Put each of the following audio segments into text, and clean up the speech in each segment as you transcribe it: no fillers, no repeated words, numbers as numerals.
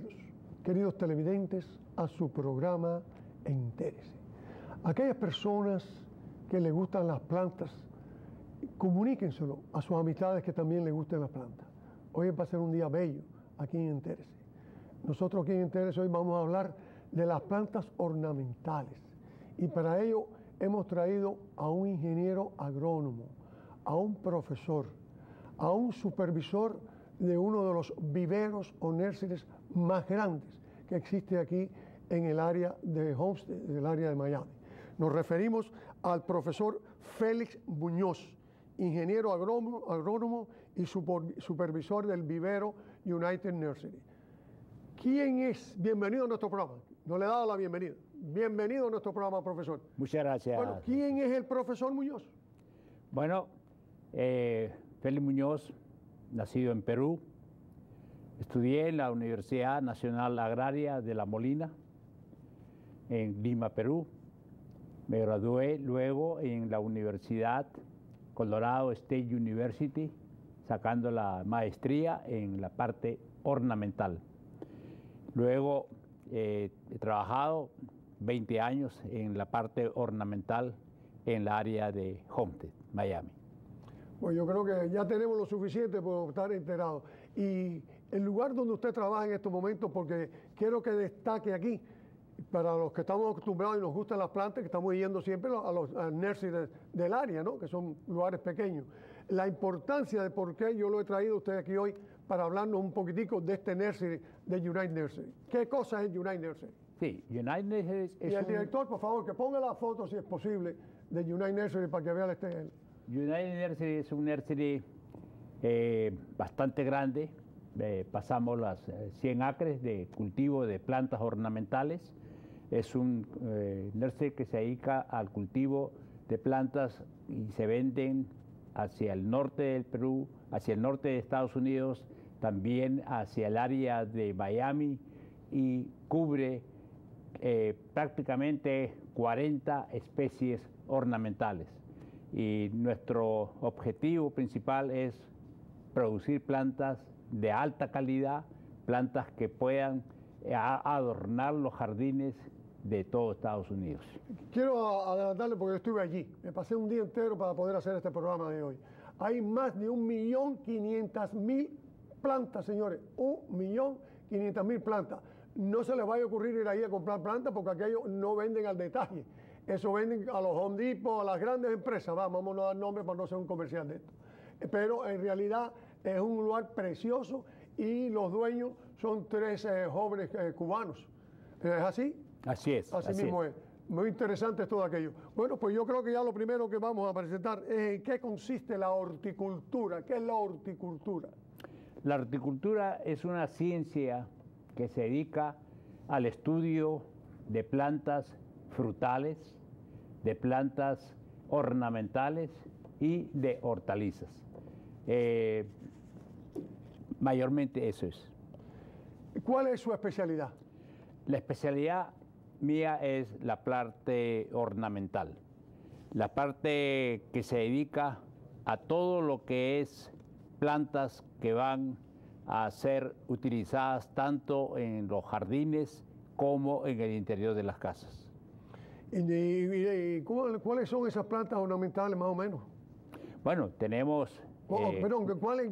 bienvenidos, queridos televidentes, a su programa Entérese. Aquellas personas que les gustan las plantas, comuníquenselo a sus amistades que también les gusten las plantas. Hoy va a ser un día bello aquí en Entérese. Nosotros aquí en Entérese hoy vamos a hablar de las plantas ornamentales y para ello hemos traído a un ingeniero agrónomo, a un profesor, a un supervisor de uno de los viveros o nurseries más grandes que existe aquí en el área de Homestead, en el área de Miami. Nos referimos al profesor Félix Muñoz, ingeniero agrónomo y supervisor del vivero United Nursery. ¿Quién es? Bienvenido a nuestro programa. No le he dado la bienvenida. Bienvenido a nuestro programa, profesor. Muchas gracias. Bueno, ¿quién es el profesor Muñoz? Bueno, Félix Muñoz, nacido en Perú. Estudié en la Universidad Nacional Agraria de La Molina, en Lima, Perú. Me gradué luego en la Universidad Colorado State University, sacando la maestría en la parte ornamental. Luego he trabajado 20 años en la parte ornamental en la área de Homestead, Miami. Pues yo creo que ya tenemos lo suficiente por estar enterados. Y el lugar donde usted trabaja en estos momentos, porque quiero que destaque aquí, para los que estamos acostumbrados y nos gustan las plantas, que estamos yendo siempre a los nurseries del área, ¿no? Que son lugares pequeños. La importancia de por qué yo lo he traído a usted aquí hoy para hablarnos un poquitico de este nursery de United Nursery. ¿Qué cosa es United Nursery? Sí, United Nursery es y el director, por favor, que ponga la foto, si es posible, de United Nursery para que vea este. United Nursery es un nursery bastante grande. Pasamos las 100 acres de cultivo de plantas ornamentales. Es un nursery que se dedica al cultivo de plantas y se venden hacia el norte del Perú, hacia el norte de Estados Unidos, también hacia el área de Miami y cubre prácticamente 40 especies ornamentales. Y nuestro objetivo principal es producir plantas de alta calidad, plantas que puedan adornar los jardines de todo Estados Unidos. Quiero adelantarle porque yo estuve allí, me pasé un día entero para poder hacer este programa de hoy. Hay más de 1.500.000 plantas, señores, 1.500.000 plantas. No se les vaya a ocurrir ir ahí a comprar plantas porque aquellos no venden al detalle. Eso venden a los Home Depot, a las grandes empresas, vamos a dar nombres para no ser un comercial de esto. Pero en realidad es un lugar precioso y los dueños son tres jóvenes cubanos. ¿Es así? Así es. Así mismo es. Muy interesante todo aquello. Bueno, pues yo creo que ya lo primero que vamos a presentar es en qué consiste la horticultura. ¿Qué es la horticultura? La horticultura es una ciencia que se dedica al estudio de plantas frutales, de plantas ornamentales y de hortalizas. Mayormente eso es. ¿Cuál es su especialidad? La especialidad mía es la parte ornamental, la parte que se dedica a todo lo que es plantas que van a ser utilizadas tanto en los jardines como en el interior de las casas. ¿Y cuáles son esas plantas ornamentales más o menos? Bueno, tenemos... Perdón,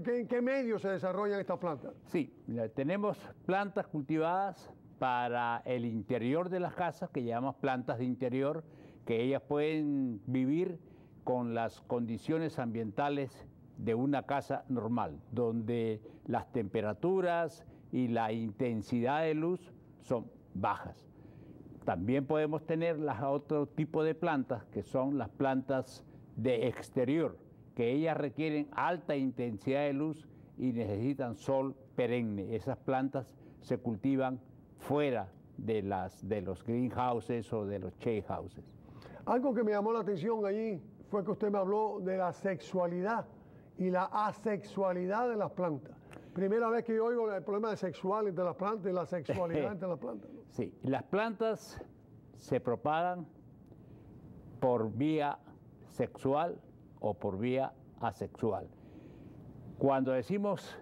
¿en qué medio se desarrollan estas plantas? Sí, tenemos plantas cultivadas para el interior de las casas, que llamamos plantas de interior, que ellas pueden vivir con las condiciones ambientales de una casa normal, donde las temperaturas y la intensidad de luz son bajas. También podemos tener otro tipo de plantas, que son las plantas de exterior, que ellas requieren alta intensidad de luz y necesitan sol perenne. Esas plantas se cultivan fuera de los greenhouses o de los shade houses. Algo que me llamó la atención allí fue que usted me habló de la sexualidad y la asexualidad de las plantas. Primera vez que yo oigo el problema de sexual entre las plantas y la sexualidad entre las plantas, ¿no? Sí, las plantas se propagan por vía sexual o por vía asexual. Cuando decimos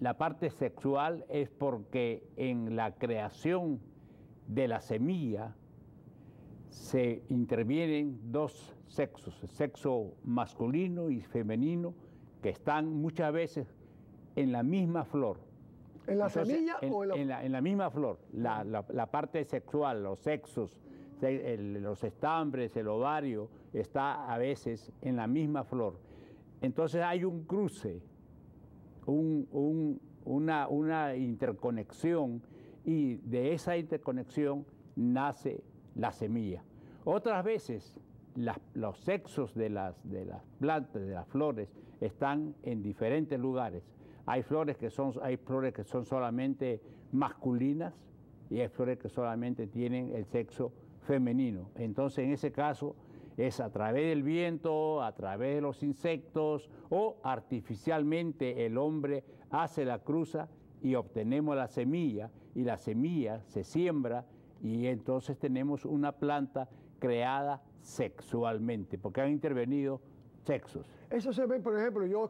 la parte sexual es porque en la creación de la semilla se intervienen dos sexos, el sexo masculino y femenino, que están muchas veces en la misma flor. ¿En la Entonces, semilla o en la...? en la misma flor, la parte sexual, los sexos, los estambres, el ovario, está a veces en la misma flor. Entonces hay un cruce, una interconexión, y de esa interconexión nace la semilla. Otras veces los sexos de las plantas, de las flores, están en diferentes lugares. Hay flores que son solamente masculinas y hay flores que solamente tienen el sexo femenino. Entonces, en ese caso, es a través del viento, a través de los insectos o artificialmente el hombre hace la cruza y obtenemos la semilla, y la semilla se siembra y entonces tenemos una planta creada sexualmente, porque han intervenido sexos. Eso se ve, por ejemplo, yo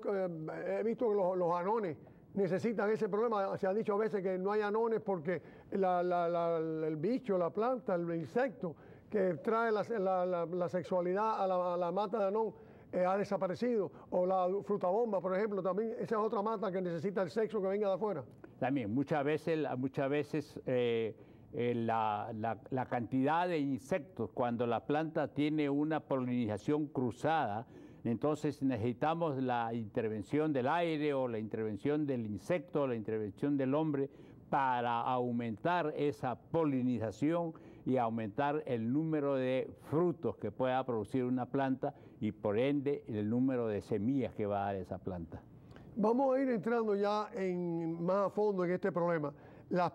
he visto que los anones necesitan ese problema. Se ha dicho a veces que no hay anones porque el bicho, la planta, el insecto que trae la sexualidad a la mata de anón ha desaparecido. O la frutabomba, por ejemplo, también esa es otra mata que necesita el sexo que venga de afuera. También, muchas veces la cantidad de insectos, cuando la planta tiene una polinización cruzada, entonces necesitamos la intervención del aire o la intervención del insecto, la intervención del hombre para aumentar esa polinización y aumentar el número de frutos que pueda producir una planta y por ende el número de semillas que va a dar esa planta. Vamos a ir entrando ya más a fondo en este problema. Las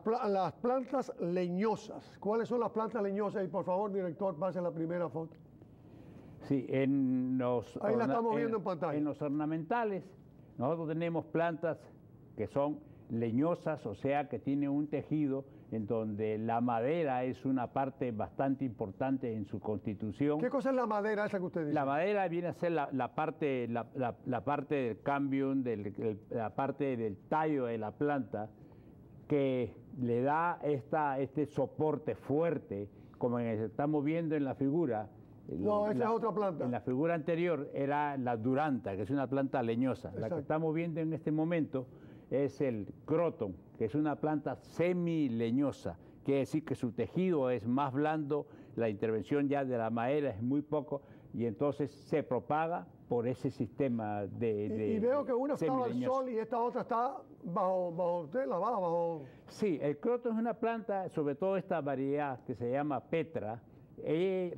plantas leñosas. ¿Cuáles son las plantas leñosas? Y por favor, director, pase la primera foto. Sí, ahí la estamos viendo en pantalla. En los ornamentales, nosotros tenemos plantas que son leñosas, o sea, que tienen un tejido en donde la madera es una parte bastante importante en su constitución. ¿Qué cosa es la madera esa que usted dice? La madera viene a ser la parte del cambium, la parte del tallo de la planta, que le da este soporte fuerte, como estamos viendo en la figura. No, esa es otra planta. En la figura anterior era la duranta, que es una planta leñosa. Exacto. La que estamos viendo en este momento es el croton, que es una planta semileñosa. Quiere decir que su tejido es más blando, la intervención ya de la madera es muy poco, y entonces se propaga por ese sistema de y veo que una está al sol y esta otra está bajo tela, bajo... Sí, el croton es una planta, sobre todo esta variedad que se llama petra,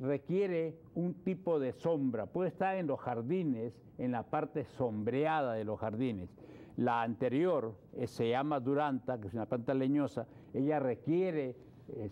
requiere un tipo de sombra, puede estar en los jardines, en la parte sombreada de los jardines. La anterior se llama duranta, que es una planta leñosa, ella requiere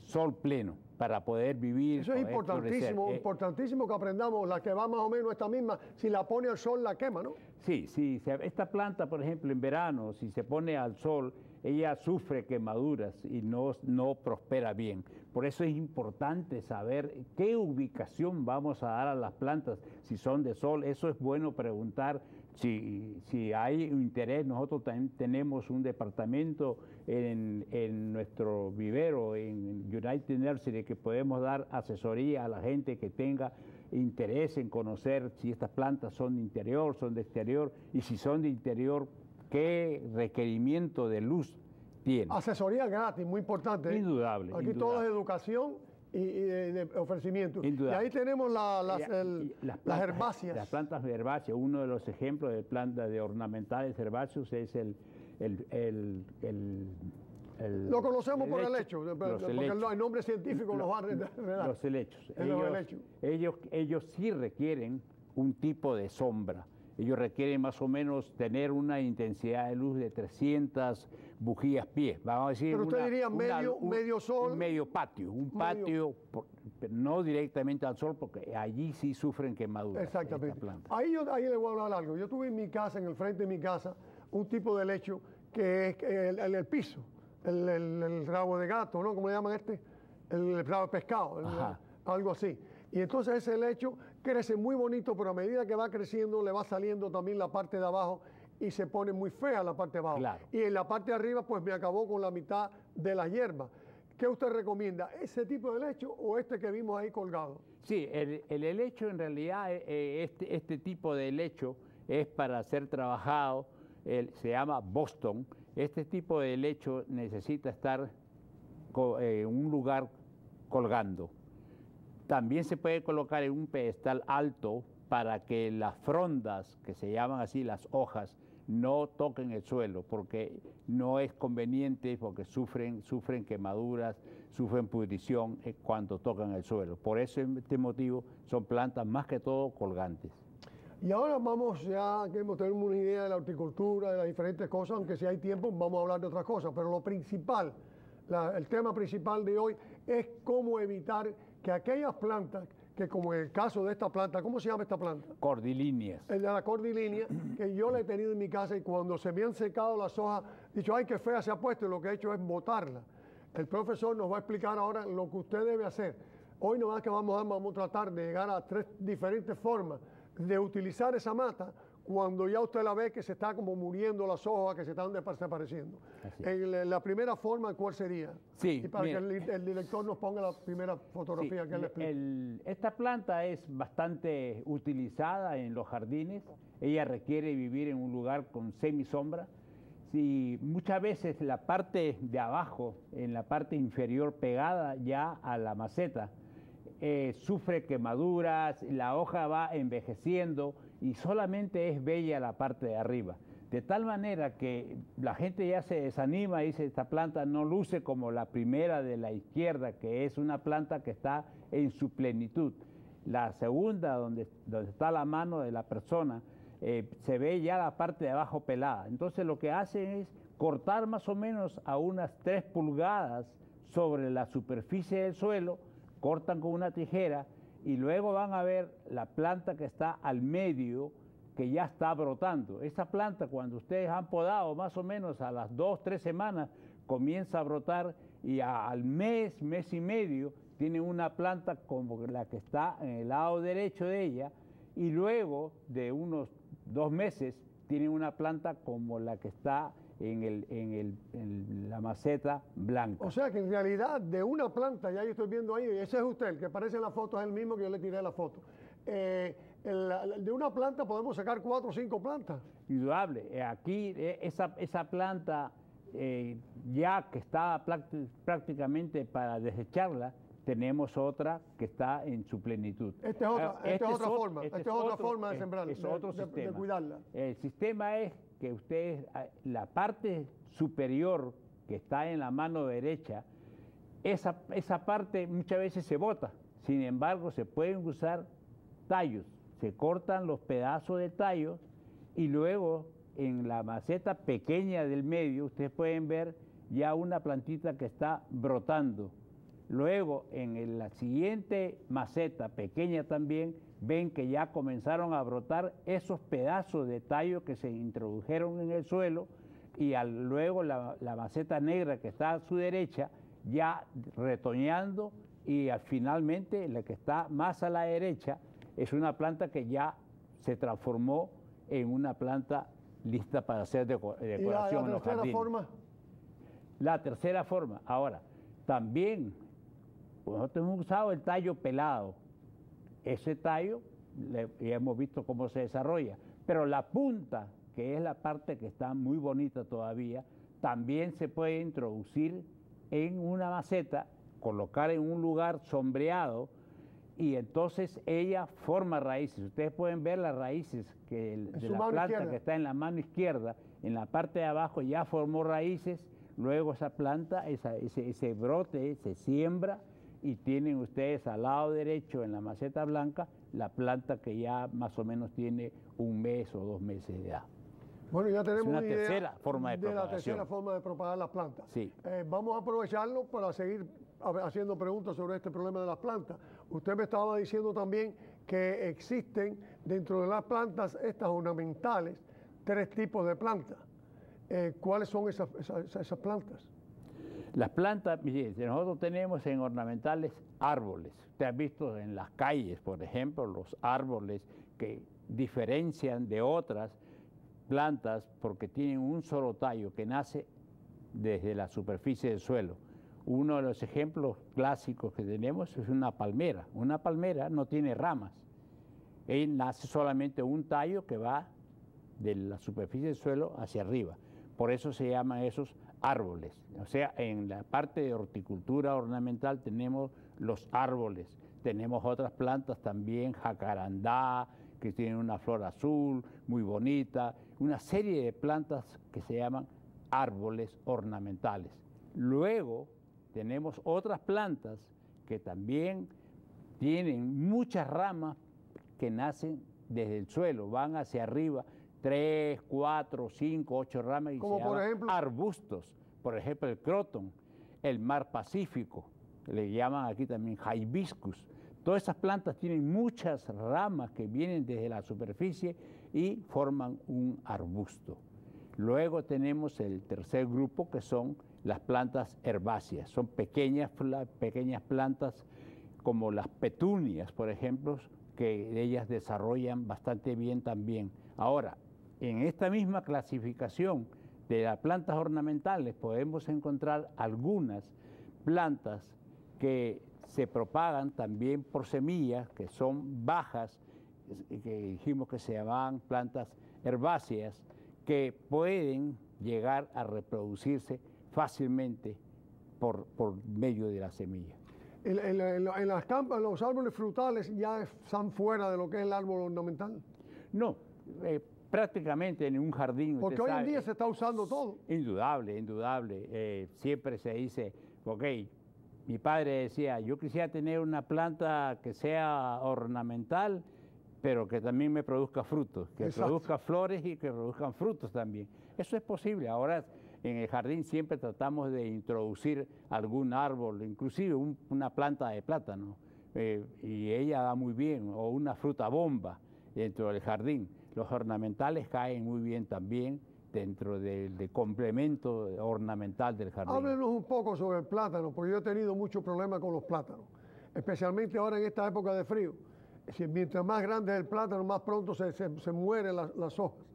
sol pleno para poder vivir. Eso es importantísimo, importantísimo que aprendamos. La que va más o menos esta misma, si la pone al sol la quema, ¿no? Sí, sí, esta planta, por ejemplo, en verano, si se pone al sol, ella sufre quemaduras y no prospera bien. Por eso es importante saber qué ubicación vamos a dar a las plantas, si son de sol. Eso es bueno preguntar. Si hay interés, nosotros también tenemos un departamento en nuestro vivero, en United Nursery, que podemos dar asesoría a la gente que tenga interés en conocer si estas plantas son de interior, son de exterior, y si son de interior, qué requerimiento de luz tienen. Asesoría gratis, muy importante. Indudable. Aquí indudable. todo es educación y de ofrecimiento. Indudable. Y ahí tenemos las herbáceas. Las plantas herbáceas. Uno de los ejemplos de plantas de ornamentales herbáceos es lo conocemos por helecho, porque el nombre científico nos va a redar. Los helechos. Ellos sí requieren un tipo de sombra. Ellos requieren más o menos tener una intensidad de luz de 300 bujías pie. Vamos a decir. Pero usted diría medio sol. Un medio patio. Un patio, no directamente al sol, porque allí sí sufren quemaduras. Exactamente. Ahí le voy a hablar algo. Yo tuve en mi casa, en el frente de mi casa, un tipo de helecho que es el piso, el rabo de gato, ¿no? ¿Cómo le llaman este? El rabo de pescado, algo así. Y entonces ese helecho crece muy bonito, pero a medida que va creciendo le va saliendo también la parte de abajo y se pone muy fea la parte de abajo. Claro. Y en la parte de arriba pues me acabó con la mitad de la hierba. ¿Qué usted recomienda? ¿Ese tipo de helecho o este que vimos ahí colgado? Sí, el helecho en realidad, este tipo de helecho es para ser trabajado, se llama Boston. Este tipo de helecho necesita estar en un lugar colgando. También se puede colocar en un pedestal alto para que las frondas, que se llaman así las hojas, no toquen el suelo, porque no es conveniente, porque sufren quemaduras, sufren pudrición cuando tocan el suelo. Por este motivo son plantas más que todo colgantes. Y ahora vamos, ya que tenemos una idea de la horticultura, de las diferentes cosas, aunque si hay tiempo vamos a hablar de otras cosas, pero lo principal, el tema principal de hoy es cómo evitar que aquellas plantas, que como en el caso de esta planta, ¿cómo se llama esta planta? Cordilíneas. El de la cordilínea, que yo la he tenido en mi casa y cuando se me han secado las hojas, he dicho, ay, qué fea se ha puesto, y lo que he hecho es botarla. El profesor nos va a explicar ahora lo que usted debe hacer. Hoy nomás que vamos a tratar de llegar a 3 diferentes formas de utilizar esa mata cuando ya usted la ve que se está como muriendo las hojas, que se están desapareciendo. En la primera forma, ¿cuál sería? Sí, y para mira, que el director nos ponga la primera fotografía sí, que él le explique. esta planta es bastante utilizada en los jardines. Ella requiere vivir en un lugar con semisombra. Sí, muchas veces la parte de abajo, en la parte inferior pegada ya a la maceta, sufre quemaduras, la hoja va envejeciendo y solamente es bella la parte de arriba. De tal manera que la gente ya se desanima y dice, esta planta no luce como la primera de la izquierda, que es una planta que está en su plenitud. La segunda, donde está la mano de la persona, se ve ya la parte de abajo pelada. Entonces lo que hacen es cortar más o menos a unas 3 pulgadas sobre la superficie del suelo, cortan con una tijera y luego van a ver la planta que está al medio, que ya está brotando. Esa planta, cuando ustedes han podado más o menos a las 2 o 3 semanas, comienza a brotar y al mes, mes y medio, tiene una planta como la que está en el lado derecho de ella, y luego de unos 2 meses tiene una planta como la que está en la maceta blanca. O sea que en realidad de una planta, ya yo estoy viendo ahí, ese es usted, el que aparece en la foto es el mismo que yo le tiré la foto. De una planta podemos sacar 4 o 5 plantas. Indudable. Aquí esa planta ya que está prácticamente para desecharla, tenemos otra que está en su plenitud. Esta es otra forma de sembrarla, es otro sistema. De cuidarla. El sistema es que ustedes, la parte superior que está en la mano derecha, esa parte muchas veces se bota. Sin embargo, se pueden usar tallos. Se cortan los pedazos de tallos y luego en la maceta pequeña del medio ustedes pueden ver ya una plantita que está brotando. Luego en la siguiente maceta pequeña también ven que ya comenzaron a brotar esos pedazos de tallo que se introdujeron en el suelo y luego la maceta negra que está a su derecha ya retoñando y finalmente la que está más a la derecha es una planta que ya se transformó en una planta lista para hacer decoración en los jardines. Forma? La tercera forma. Ahora, también nosotros hemos usado el tallo pelado. Ese tallo ya hemos visto cómo se desarrolla, pero la punta, que es la parte que está muy bonita todavía, también se puede introducir en una maceta, colocar en un lugar sombreado y entonces ella forma raíces. Ustedes pueden ver las raíces de la planta izquierda, que está en la mano izquierda, en la parte de abajo ya formó raíces, luego esa planta, ese brote se siembra y tienen ustedes al lado derecho en la maceta blanca la planta que ya más o menos tiene 1 mes o 2 meses de edad. Bueno, ya tenemos una una idea tercera forma de propagación. La tercera forma de propagar las plantas. Sí. Vamos a aprovecharlo para seguir haciendo preguntas sobre este problema de las plantas. Usted me estaba diciendo también que existen dentro de las plantas estas ornamentales 3 tipos de plantas. ¿Cuáles son esas plantas? Las plantas, mire, nosotros tenemos en ornamentales árboles. Usted ha visto en las calles, por ejemplo, los árboles que diferencian de otras plantas porque tienen un solo tallo que nace desde la superficie del suelo. Uno de los ejemplos clásicos que tenemos es una palmera. Una palmera no tiene ramas. Nace solamente un tallo que va de la superficie del suelo hacia arriba. Por eso se llaman esos árboles. O sea, en la parte de horticultura ornamental tenemos los árboles. Tenemos otras plantas también, jacarandá, que tienen una flor azul, muy bonita. Una serie de plantas que se llaman árboles ornamentales. Luego tenemos otras plantas que también tienen muchas ramas que nacen desde el suelo, van hacia arriba, 3, 4, 5, 8 ramas y como se por llaman ejemplo arbustos. Por ejemplo, el crotón, el mar Pacífico, que le llaman aquí también hibiscus. Todas esas plantas tienen muchas ramas que vienen desde la superficie y forman un arbusto. Luego tenemos el tercer grupo, que son las plantas herbáceas. Son pequeñas plantas como las petunias, por ejemplo, que ellas desarrollan bastante bien también. Ahora, en esta misma clasificación de las plantas ornamentales podemos encontrar algunas plantas que se propagan también por semillas, que son bajas, que dijimos que se llamaban plantas herbáceas, que pueden llegar a reproducirse fácilmente por medio de la semilla. En las campas, los árboles frutales ya están fuera de lo que es el árbol ornamental. No, prácticamente en un jardín. Porque hoy en día se está usando todo. Indudable, indudable. Siempre se dice, ok, mi padre decía, yo quisiera tener una planta que sea ornamental, pero que también me produzca frutos, que produzca flores y que produzcan frutos también. Eso es posible. Ahora en el jardín siempre tratamos de introducir algún árbol, inclusive una planta de plátano, y ella da muy bien, o una fruta bomba dentro del jardín. Los ornamentales caen muy bien también dentro del complemento ornamental del jardín. Háblenos un poco sobre el plátano, porque yo he tenido muchos problemas con los plátanos, especialmente ahora en esta época de frío. Mientras más grande es el plátano, más pronto se mueren las hojas.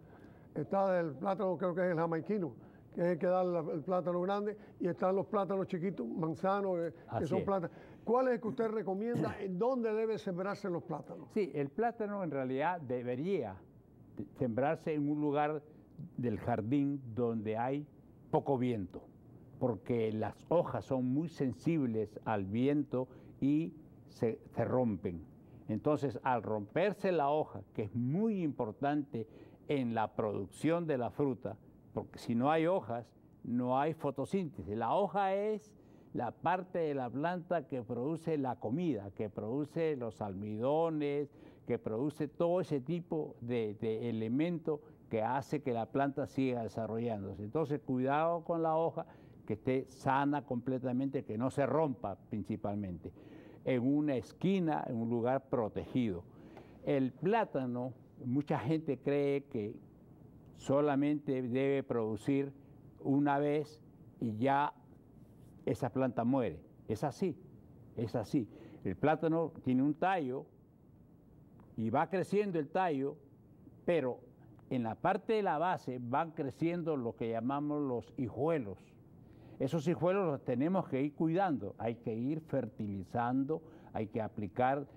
Está el plátano, creo que es el jamaiquino, que es el que da el plátano grande, y están los plátanos chiquitos, manzanos, que son plátanos. ¿Cuál es el que usted recomienda? ¿En dónde deben sembrarse los plátanos? Sí, el plátano en realidad debería sembrarse en un lugar del jardín donde hay poco viento, porque las hojas son muy sensibles al viento y se rompen. Entonces, al romperse la hoja, que es muy importante en la producción de la fruta, porque si no hay hojas, no hay fotosíntesis. La hoja es la parte de la planta que produce la comida, que produce los almidones, que produce todo ese tipo de elementos que hace que la planta siga desarrollándose. Entonces, cuidado con la hoja, que esté sana completamente, que no se rompa principalmente. En una esquina, en un lugar protegido. El plátano, mucha gente cree que solamente debe producir una vez y ya esa planta muere. Es así, es así. El plátano tiene un tallo y va creciendo el tallo, pero en la parte de la base van creciendo lo que llamamos los hijuelos. Esos hijuelos los tenemos que ir cuidando, hay que ir fertilizando, hay que aplicar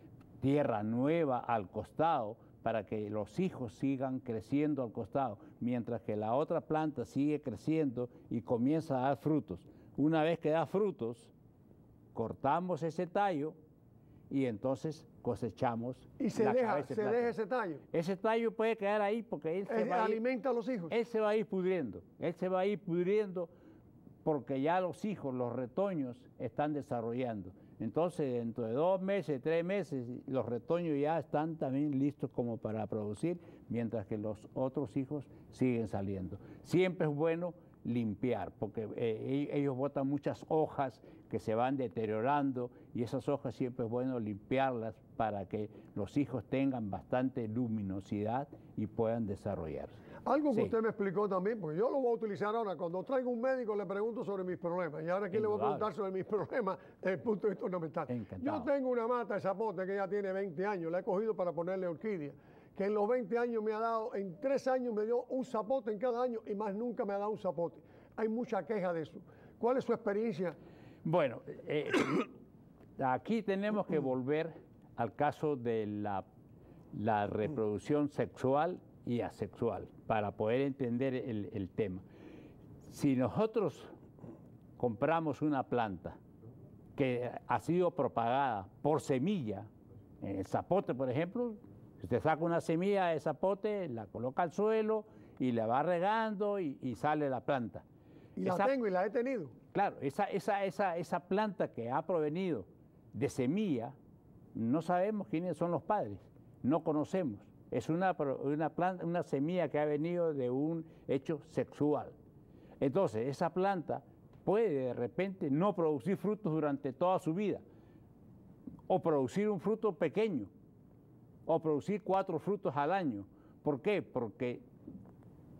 tierra nueva al costado para que los hijos sigan creciendo al costado, mientras que la otra planta sigue creciendo y comienza a dar frutos. Una vez que da frutos, cortamos ese tallo y entonces cosechamos. Y se deja ese tallo. Ese tallo puede quedar ahí porque él se va alimenta a los hijos. Él se va a ir pudriendo, porque ya los hijos, los retoños, están desarrollando. Entonces, dentro de 2 meses, 3 meses, los retoños ya están también listos como para producir, mientras que los otros hijos siguen saliendo. Siempre es bueno limpiar, porque ellos botan muchas hojas que se van deteriorando, y esas hojas siempre es bueno limpiarlas para que los hijos tengan bastante luminosidad y puedan desarrollarse. Algo que usted me explicó también, porque yo lo voy a utilizar ahora. Cuando traigo un médico le pregunto sobre mis problemas, y ahora aquí le voy a preguntar sobre mis problemas desde el punto de vista ornamental. Encantado. Yo tengo una mata de zapote que ya tiene 20 años, la he cogido para ponerle orquídea, que en los 20 años me ha dado, en 3 años me dio un zapote en cada año y más nunca me ha dado un zapote. Hay mucha queja de eso. ¿Cuál es su experiencia? Bueno, aquí tenemos que volver al caso de la reproducción sexual y asexual para poder entender el tema. Si nosotros compramos una planta que ha sido propagada por semilla, en el zapote, por ejemplo, usted saca una semilla de zapote, la coloca al suelo y la va regando y sale la planta. Y la tengo y la he tenido. Claro, esa planta que ha provenido de semilla, no sabemos quiénes son los padres, no conocemos. Es una semilla que ha venido de un hecho sexual. Entonces, esa planta puede de repente no producir frutos durante toda su vida, o producir un fruto pequeño, o producir 4 frutos al año. ¿Por qué? Porque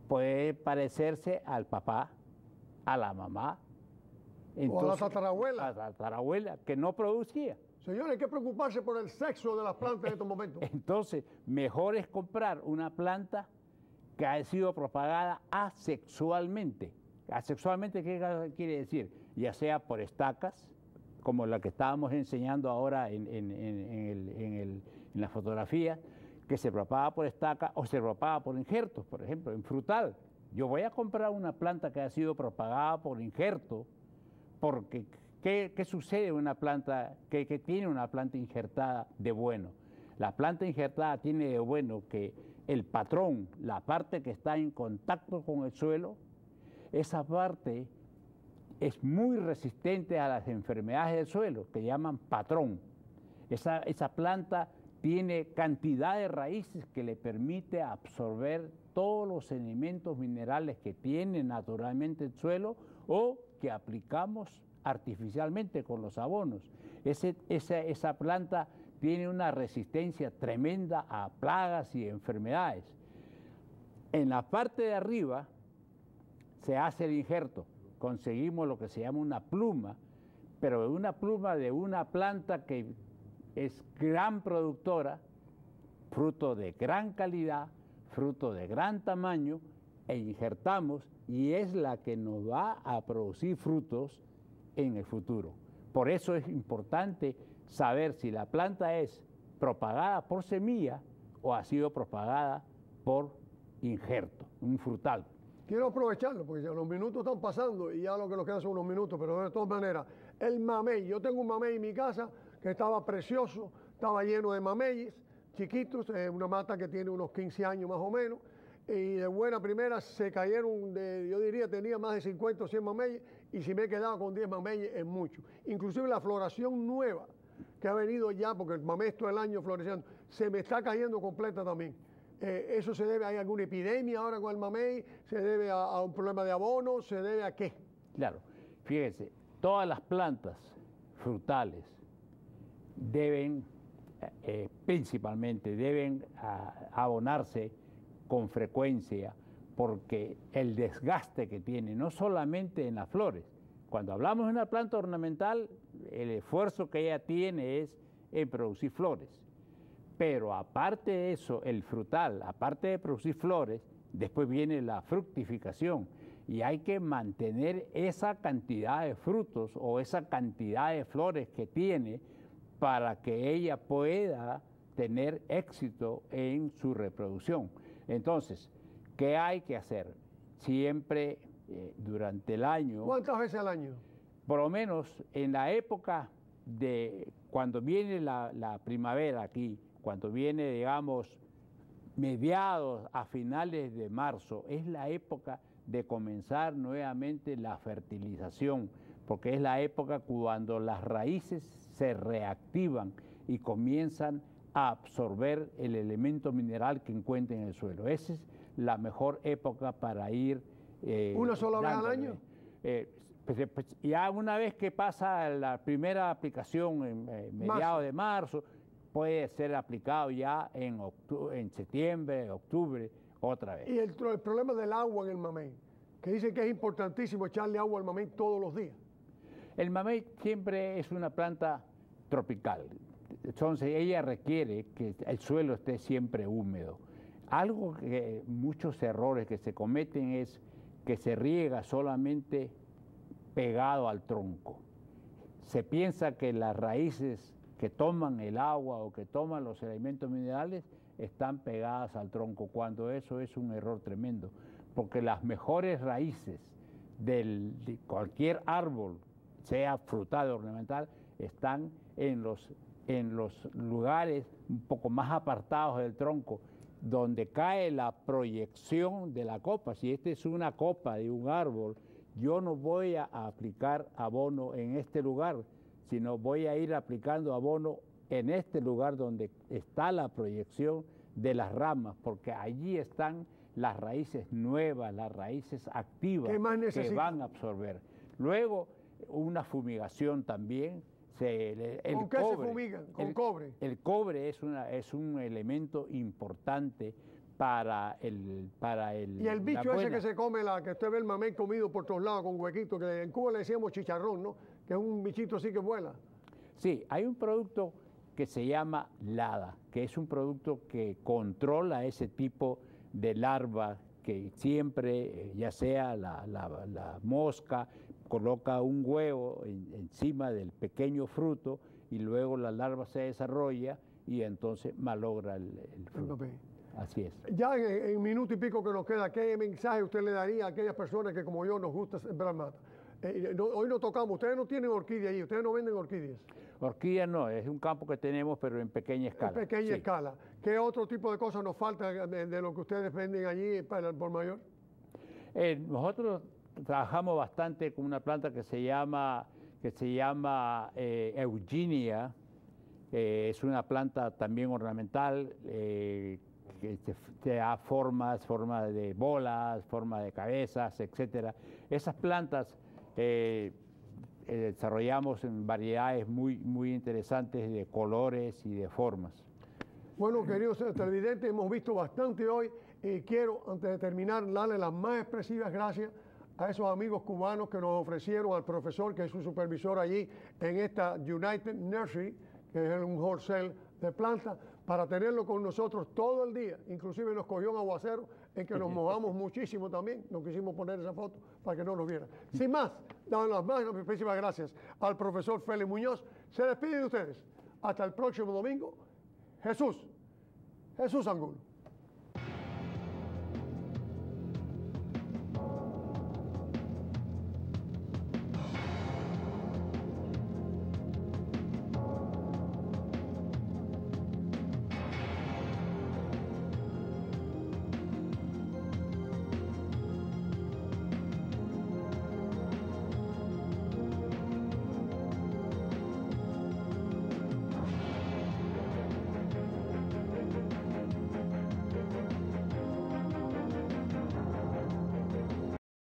puede parecerse al papá, a la mamá, entonces, o a la tatarabuela. A la tatarabuela, que no producía. Señores, hay que preocuparse por el sexo de las plantas en estos momentos. Entonces, mejor es comprar una planta que ha sido propagada asexualmente. Asexualmente, ¿qué quiere decir? Ya sea por estacas, como la que estábamos enseñando ahora en la fotografía, que se propaga por estaca o se propaga por injertos, por ejemplo, en frutal. Yo voy a comprar una planta que ha sido propagada por injerto, porque ¿qué sucede en una planta que tiene una planta injertada de bueno? La planta injertada tiene de bueno que el patrón, la parte que está en contacto con el suelo, esa parte es muy resistente a las enfermedades del suelo, que llaman patrón. Esa planta tiene cantidad de raíces que le permite absorber todos los elementos minerales que tiene naturalmente el suelo o que aplicamos artificialmente con los abonos. Esa planta tiene una resistencia tremenda a plagas y enfermedades. En la parte de arriba se hace el injerto, conseguimos lo que se llama una pluma, pero una pluma de una planta que es gran productora, fruto de gran calidad, fruto de gran tamaño, e injertamos y es la que nos va a producir frutos en el futuro. Por eso es importante saber si la planta es propagada por semilla o ha sido propagada por injerto, un frutal. Quiero aprovecharlo porque los minutos están pasando y ya lo que nos quedan son unos minutos, pero de todas maneras, el mamey, yo tengo un mamey en mi casa que estaba precioso, estaba lleno de mameyes chiquitos, una mata que tiene unos 15 años más o menos, y de buena primera se cayeron, yo diría tenía más de 50 o 100 mameyes, y si me he quedado con 10 mameyes es mucho. Inclusive la floración nueva que ha venido ya, porque el mamey todo el año floreciendo, se me está cayendo completa también. ¿Eso se debe a alguna epidemia ahora con el mamey? ¿Se debe a un problema de abono? ¿Se debe a qué? Claro, fíjese, todas las plantas frutales deben, principalmente, deben abonarse con frecuencia porque el desgaste que tiene, no solamente en las flores, cuando hablamos de una planta ornamental, el esfuerzo que ella tiene es en producir flores. Pero aparte de eso, el frutal, aparte de producir flores, después viene la fructificación y hay que mantener esa cantidad de frutos o esa cantidad de flores que tiene para que ella pueda tener éxito en su reproducción. Entonces, ¿qué hay que hacer? Siempre durante el año. ¿Cuántas veces al año? Por lo menos en la época de cuando viene la primavera aquí, cuando viene, digamos, mediados a finales de marzo, es la época de comenzar nuevamente la fertilización, porque es la época cuando las raíces se reactivan y comienzan a absorber el elemento mineral que encuentren en el suelo. Esa es la mejor época para ir... ¿Una sola vez al año? Pues ya una vez que pasa la primera aplicación en mediados de marzo, puede ser aplicado ya en septiembre, octubre, otra vez. Y el problema del agua en el mamey, que dicen que es importantísimo echarle agua al mamey todos los días. El mamey siempre es una planta tropical. Entonces ella requiere que el suelo esté siempre húmedo. Algo que muchos errores que se cometen es que se riega solamente pegado al tronco. Se piensa que las raíces que toman el agua o que toman los elementos minerales están pegadas al tronco, cuando eso es un error tremendo, porque las mejores raíces de cualquier árbol, sea frutal o ornamental, están en los lugares un poco más apartados del tronco, donde cae la proyección de la copa. Si esta es una copa de un árbol, yo no voy a aplicar abono en este lugar, sino voy a ir aplicando abono en este lugar donde está la proyección de las ramas, porque allí están las raíces nuevas, las raíces activas que van a absorber. Luego, una fumigación también. ¿Con qué se fumigan? ¿Con cobre? El cobre es un elemento importante para el... Y el bicho ese que se come, que usted ve el mamey comido por todos lados con huequitos, que en Cuba le decíamos chicharrón, ¿no? Que es un bichito así que vuela. Sí, hay un producto que se llama LADA, que es un producto que controla ese tipo de larva que siempre, ya sea la mosca, coloca un huevo encima del pequeño fruto y luego la larva se desarrolla y entonces malogra el fruto. Así es. Ya en minuto y pico que nos queda, ¿qué mensaje usted le daría a aquellas personas que como yo nos gusta sembrar mata? Hoy no tocamos, ustedes no tienen orquídea ahí, ustedes no venden orquídeas. Orquídeas no, es un campo que tenemos pero en pequeña escala. En pequeña escala. ¿Qué otro tipo de cosas nos falta de lo que ustedes venden allí para el por mayor? Nosotros trabajamos bastante con una planta que se llama Eugenia. Es una planta también ornamental que te da forma de bolas, forma de cabezas, etcétera. Esas plantas desarrollamos en variedades muy interesantes de colores y de formas. Bueno, queridos televidentes, hemos visto bastante hoy y quiero, antes de terminar, darle las más expresivas gracias a esos amigos cubanos que nos ofrecieron al profesor, que es su supervisor allí en esta United Nursery, que es un wholesale de plantas, para tenerlo con nosotros todo el día. Inclusive nos cogió un aguacero en que nos mojamos muchísimo también. No quisimos poner esa foto para que no nos vieran. Sin más, damos las más expresivas gracias al profesor Félix Muñoz. Se despide de ustedes. Hasta el próximo domingo. Jesús Angulo.